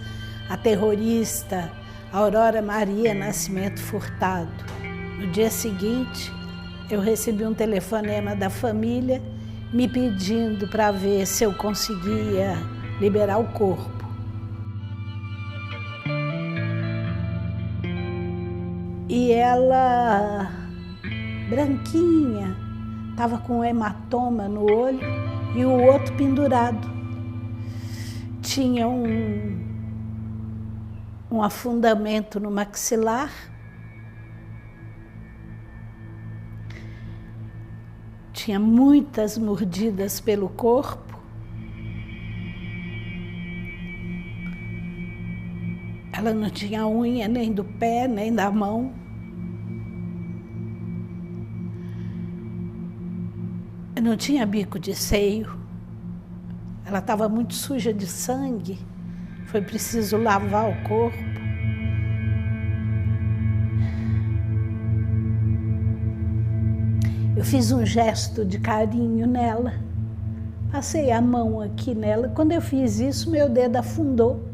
a terrorista Aurora Maria Nascimento Furtado. No dia seguinte, eu recebi um telefonema da família me pedindo para ver se eu conseguia liberar o corpo. E ela, branquinha, estava com um hematoma no olho e o outro pendurado. Tinha um afundamento no maxilar. Tinha muitas mordidas pelo corpo. Ela não tinha unha nem do pé, nem da mão. Não tinha bico de seio. Ela estava muito suja de sangue. Foi preciso lavar o corpo. Eu fiz um gesto de carinho nela. Passei a mão aqui nela. Quando eu fiz isso, meu dedo afundou.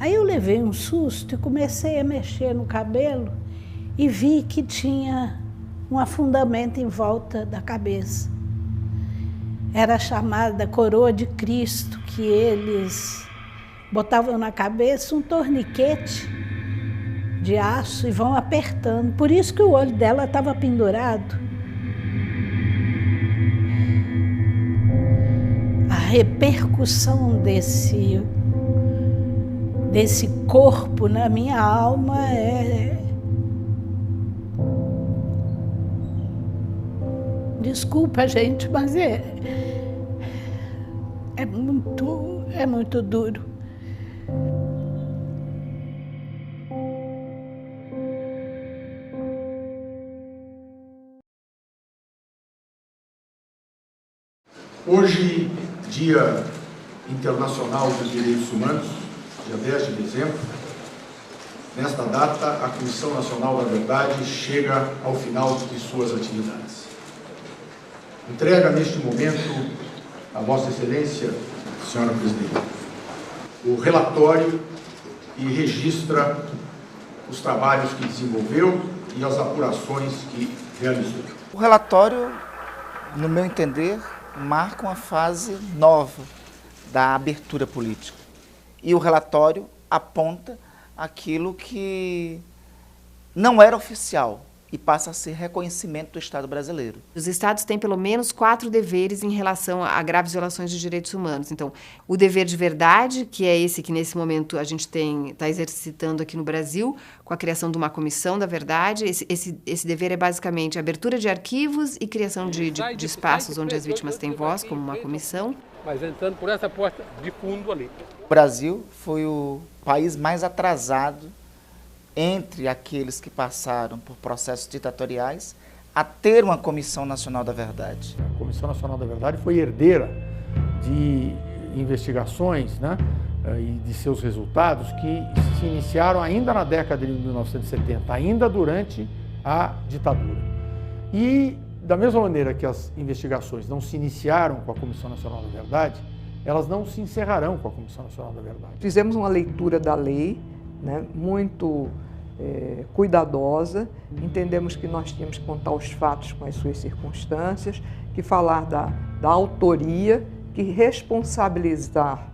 Aí eu levei um susto e comecei a mexer no cabelo e vi que tinha um afundamento em volta da cabeça. Era a chamada coroa de Cristo, que eles botavam na cabeça um torniquete de aço e vão apertando. Por isso que o olho dela estava pendurado. A repercussão desse corpo na minha alma é... Desculpa, gente, mas é muito duro. Hoje, Dia Internacional dos Direitos Humanos, dia 10 de dezembro, nesta data, a Comissão Nacional da Verdade chega ao final de suas atividades. Entrega neste momento a Vossa Excelência, Senhora Presidente, o relatório e registra os trabalhos que desenvolveu e as apurações que realizou. O relatório, no meu entender, marca uma fase nova da abertura política. E o relatório aponta aquilo que não era oficial e passa a ser reconhecimento do Estado brasileiro. Os Estados têm pelo menos 4 deveres em relação a graves violações de direitos humanos. Então, o dever de verdade, que é esse que nesse momento a gente está exercitando aqui no Brasil, com a criação de uma comissão da verdade. Esse dever é basicamente a abertura de arquivos e criação de espaços onde as vítimas têm voz, como uma comissão. Mas entrando por essa porta de fundo ali. O Brasil foi o país mais atrasado entre aqueles que passaram por processos ditatoriais a ter uma Comissão Nacional da Verdade. A Comissão Nacional da Verdade foi herdeira de investigações, né, e de seus resultados que se iniciaram ainda na década de 1970, ainda durante a ditadura. E, da mesma maneira que as investigações não se iniciaram com a Comissão Nacional da Verdade, elas não se encerrarão com a Comissão Nacional da Verdade. Fizemos uma leitura da lei, né, muito cuidadosa, entendemos que nós tínhamos que contar os fatos com as suas circunstâncias, que falar da autoria, que responsabilizar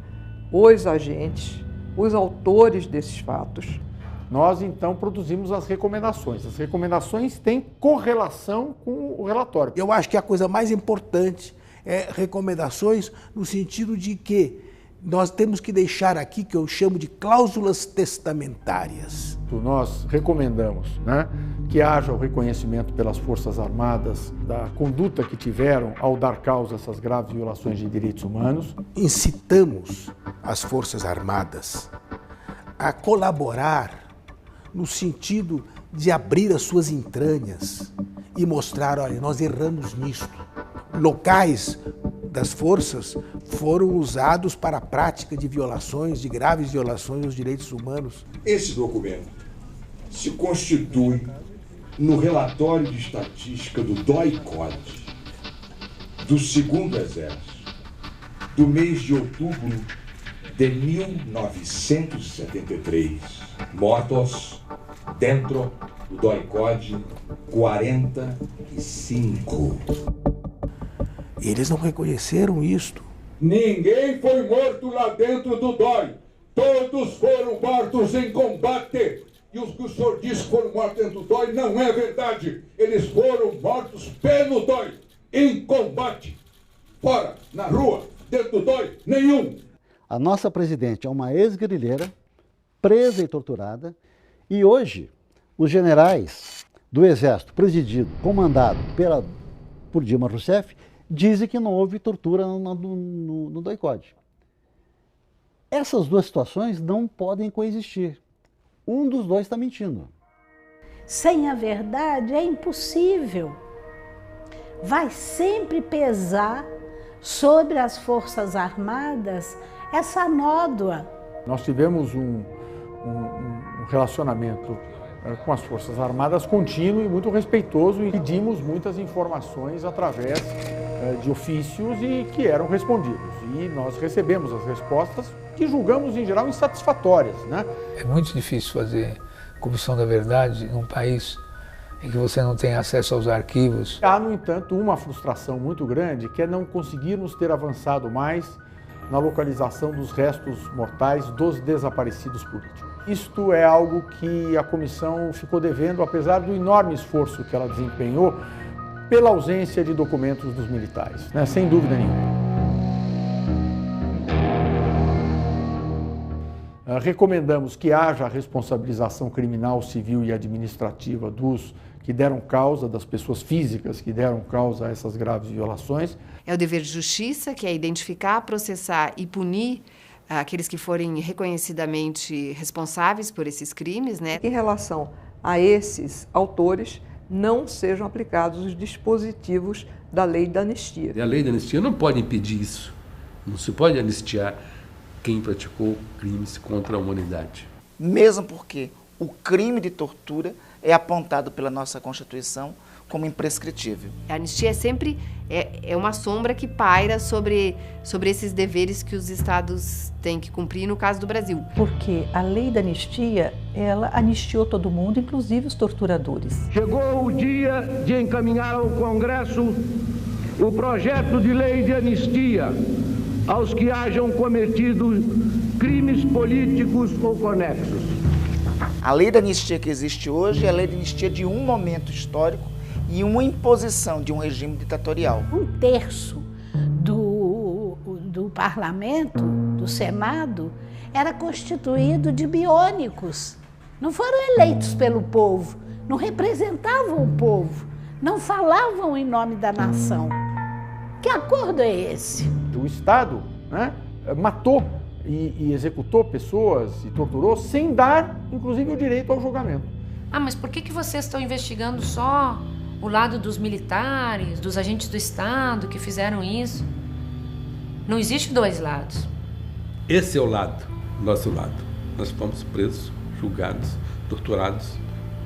os agentes, os autores desses fatos. Nós, então, produzimos as recomendações. As recomendações têm correlação com o relatório. Eu acho que a coisa mais importante é recomendações no sentido de que nós temos que deixar aqui, que eu chamo de cláusulas testamentárias. Nós recomendamos, né, que haja o reconhecimento pelas Forças Armadas da conduta que tiveram ao dar causa a essas graves violações de direitos humanos. Incitamos as Forças Armadas a colaborar no sentido de abrir as suas entranhas e mostrar, olha, nós erramos nisto. Locais das forças foram usados para a prática de violações, de graves violações aos direitos humanos. Esse documento se constitui no relatório de estatística do DOI-CODE, do 2º Exército, do mês de outubro de 1973. Mortos dentro do DOI-CODE 45. Eles não reconheceram isto. Ninguém foi morto lá dentro do DOI. Todos foram mortos em combate. E os que o senhor disse que foram mortos dentro do DOI não é verdade. Eles foram mortos pelo DOI, em combate. Fora, na rua, dentro do DOI, nenhum. A nossa presidente é uma ex-guerrilheira, presa e torturada, e hoje os generais do Exército, presidido, comandado por Dilma Rousseff, dizem que não houve tortura no DOI-CODE. Essas duas situações não podem coexistir. Um dos dois está mentindo. Sem a verdade é impossível. Vai sempre pesar sobre as Forças Armadas essa nódoa. Nós tivemos um relacionamento com as Forças Armadas contínuo e muito respeitoso, e pedimos muitas informações através de ofícios e que eram respondidos. E nós recebemos as respostas que julgamos, em geral, insatisfatórias, né? É muito difícil fazer comissão da verdade num país em que você não tem acesso aos arquivos. Há, no entanto, uma frustração muito grande, que é não conseguirmos ter avançado mais na localização dos restos mortais dos desaparecidos políticos. Isto é algo que a comissão ficou devendo, apesar do enorme esforço que ela desempenhou pela ausência de documentos dos militares, né? Sem dúvida nenhuma. Recomendamos que haja a responsabilização criminal, civil e administrativa dos que deram causa, das pessoas físicas que deram causa a essas graves violações. É o dever de justiça, que é identificar, processar e punir aqueles que forem reconhecidamente responsáveis por esses crimes, né? Em relação a esses autores, não sejam aplicados os dispositivos da lei da anistia. A lei da anistia não pode impedir isso. Não se pode anistiar quem praticou crimes contra a humanidade. Mesmo porque o crime de tortura é apontado pela nossa Constituição como imprescritível. A anistia é sempre uma sombra que paira sobre esses deveres que os estados têm que cumprir no caso do Brasil. Porque a lei da anistia, ela anistiou todo mundo, inclusive os torturadores. Chegou o dia de encaminhar ao Congresso o projeto de lei de anistia aos que hajam cometido crimes políticos ou conexos. A lei da anistia que existe hoje é a lei de anistia de um momento histórico e uma imposição de um regime ditatorial. 1/3 do parlamento, do Senado, era constituído de biônicos. Não foram eleitos pelo povo, não representavam o povo, não falavam em nome da nação. Que acordo é esse? O Estado, né, matou e executou pessoas e torturou sem dar, inclusive, o direito ao julgamento. Ah, mas por que vocês estão investigando só o lado dos militares, dos agentes do Estado que fizeram isso? Não existe dois lados. Esse é o lado, nosso lado. Nós fomos presos, julgados, torturados,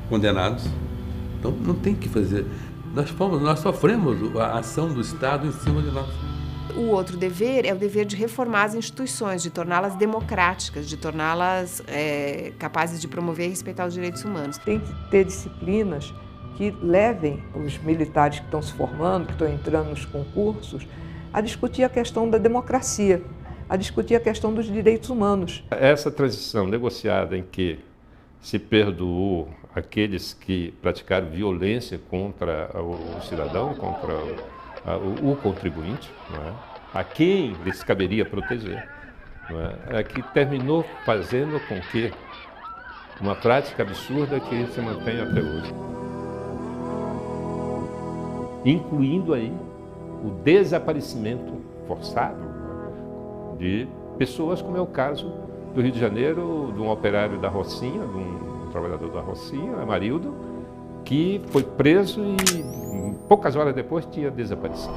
condenados. Então não tem que fazer. Nós sofremos a ação do Estado em cima de nós. O outro dever é o dever de reformar as instituições, de torná-las democráticas, de torná-las capazes de promover e respeitar os direitos humanos. Tem que ter disciplinas que levem os militares que estão se formando, que estão entrando nos concursos, a discutir a questão da democracia, a discutir a questão dos direitos humanos. Essa transição negociada em que se perdoou aqueles que praticaram violência contra o cidadão, contra o contribuinte, não é? A quem lhes caberia proteger, não é? Que terminou fazendo com que uma prática absurda que se mantém até hoje, incluindo aí o desaparecimento forçado de pessoas, como é o caso do Rio de Janeiro, de um operário da Rocinha, de um trabalhador da Rocinha, Amarildo, que foi preso e poucas horas depois tinha desaparecido.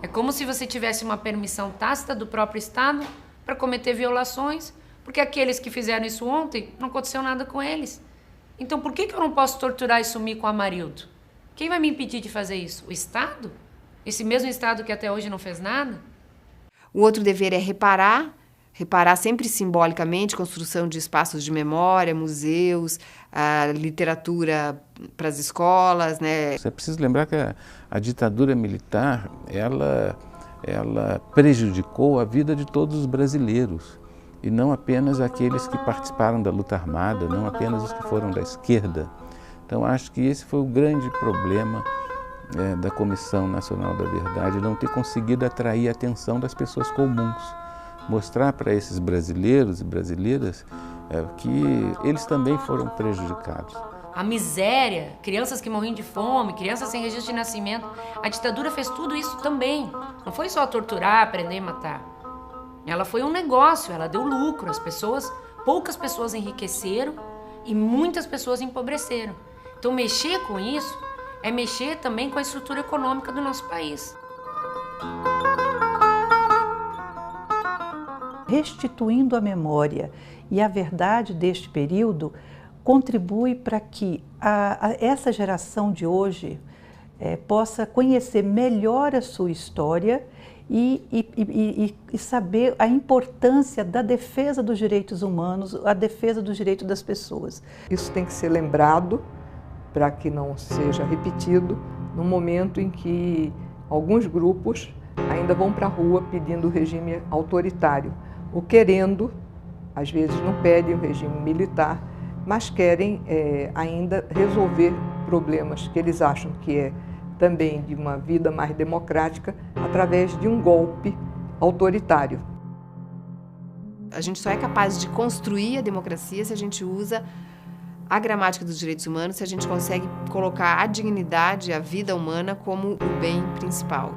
É como se você tivesse uma permissão tácita do próprio Estado para cometer violações, porque aqueles que fizeram isso ontem, não aconteceu nada com eles. Então por que eu não posso torturar e sumir com o Amarildo? Quem vai me impedir de fazer isso? O Estado? Esse mesmo Estado que até hoje não fez nada? O outro dever é reparar sempre simbolicamente, construção de espaços de memória, museus, a literatura para as escolas, né? É preciso lembrar que a ditadura militar, ela prejudicou a vida de todos os brasileiros, e não apenas aqueles que participaram da luta armada, não apenas os que foram da esquerda. Então, acho que esse foi o grande problema da Comissão Nacional da Verdade, não ter conseguido atrair a atenção das pessoas comuns, mostrar para esses brasileiros e brasileiras que eles também foram prejudicados. A miséria, crianças que morriam de fome, crianças sem registro de nascimento, a ditadura fez tudo isso também. Não foi só torturar, prender e matar. Ela foi um negócio, ela deu lucro. Poucas pessoas enriqueceram e muitas pessoas empobreceram. Então, mexer com isso é mexer também com a estrutura econômica do nosso país. Restituindo a memória e a verdade deste período contribui para que essa geração de hoje possa conhecer melhor a sua história e saber a importância da defesa dos direitos humanos, a defesa dos direitos das pessoas. Isso tem que ser lembrado para que não seja repetido no momento em que alguns grupos ainda vão para a rua pedindo o regime autoritário, ou querendo, às vezes não pedem o regime militar, mas querem ainda resolver problemas que eles acham que é também de uma vida mais democrática através de um golpe autoritário. A gente só é capaz de construir a democracia se a gente usa a gramática dos direitos humanos, se a gente consegue colocar a dignidade, a vida humana como o bem principal.